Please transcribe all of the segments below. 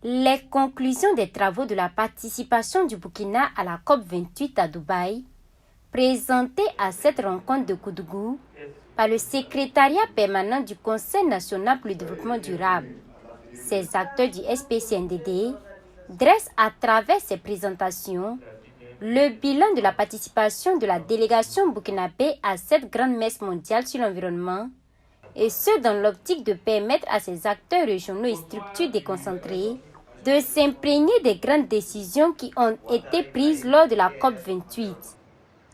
Les conclusions des travaux de la participation du Burkina à la COP28 à Dubaï, présentées à cette rencontre de Koudougou par le secrétariat permanent du Conseil national pour le développement durable. Ces acteurs du SPCNDD dressent à travers ces présentations le bilan de la participation de la délégation burkinabé à cette grande messe mondiale sur l'environnement, et ce dans l'optique de permettre à ces acteurs régionaux et structures déconcentrées de s'imprégner des grandes décisions qui ont été prises lors de la COP28.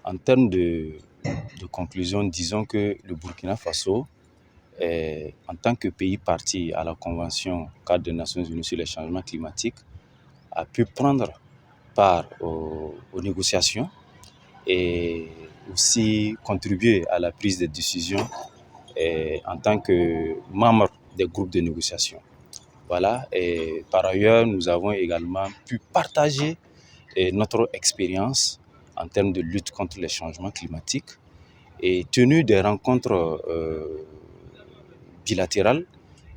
En termes de conclusion, disons que le Burkina Faso, en tant que pays parti à la Convention cadre des Nations Unies sur les changements climatiques, a pu prendre part aux négociations et aussi contribuer à la prise de décision en tant que membre des groupes de négociation. Voilà. Et par ailleurs, nous avons également pu partager notre expérience en termes de lutte contre les changements climatiques et tenu des rencontres bilatérales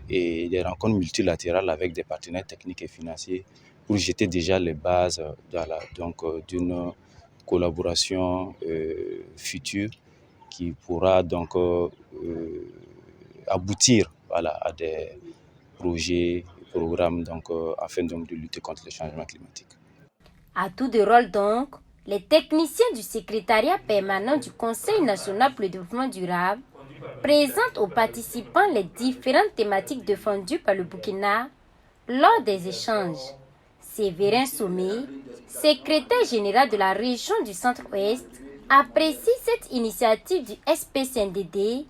et des rencontres multilatérales avec des partenaires techniques et financiers pour jeter déjà les bases d'une collaboration future qui pourra donc aboutir à des projets, programmes afin de lutter contre le changement climatique. À tour de rôle donc, les techniciens du secrétariat permanent du Conseil national pour le développement durable présentent aux participants les différentes thématiques défendues par le Burkina lors des échanges. Séverin Sommé, secrétaire général de la région du Centre-Ouest, apprécie cette initiative du SPCNDD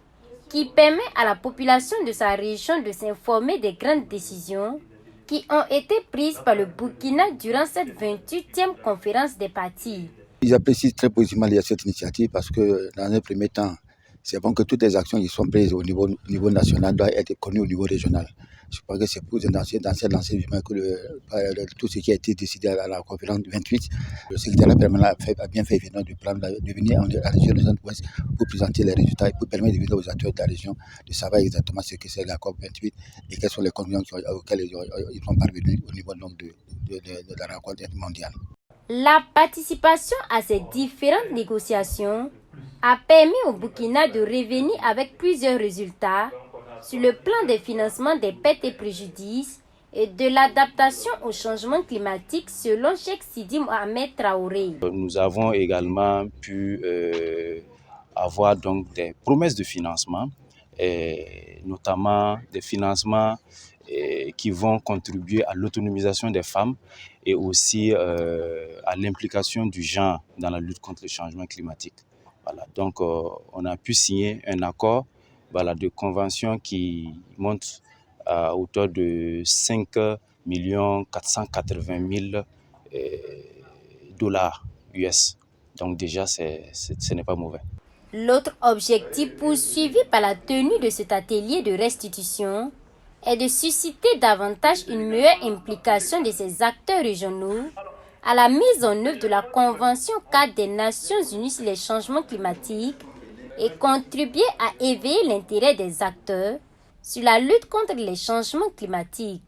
qui permet à la population de sa région de s'informer des grandes décisions qui ont été prises par le Burkina durant cette 28e conférence des parties. J'apprécie très positivement cette initiative parce que dans un premier temps, c'est bon que toutes les actions qui sont prises au niveau national doivent être connues au niveau régional. Je crois que c'est pour dans cette lancée que tout ce qui a été décidé à la conférence 28, le secrétaire permanent a bien fait évidemment de venir à la région du Centre-Ouest pour présenter les résultats et pour permettre aux acteurs de la région de savoir exactement ce que c'est la COP 28 et quelles sont les conclusions auxquelles ils sont parvenus au niveau de la rencontre mondiale. La participation à ces différentes négociations a permis au Burkina de revenir avec plusieurs résultats sur le plan des financements des pertes et préjudices et de l'adaptation au changement climatique selon Cheikh Sidi Mohamed Traoré. Nous avons également pu avoir donc des promesses de financement, notamment des financements qui vont contribuer à l'autonomisation des femmes et aussi à l'implication du genre dans la lutte contre le changement climatique. Voilà, donc on a pu signer un accord de convention qui monte à hauteur de 5 480 000 dollars US. Donc déjà, ce n'est pas mauvais. L'autre objectif poursuivi par la tenue de cet atelier de restitution est de susciter davantage une meilleure implication de ces acteurs régionaux à la mise en œuvre de la Convention cadre des Nations Unies sur les changements climatiques et contribuer à éveiller l'intérêt des acteurs sur la lutte contre les changements climatiques.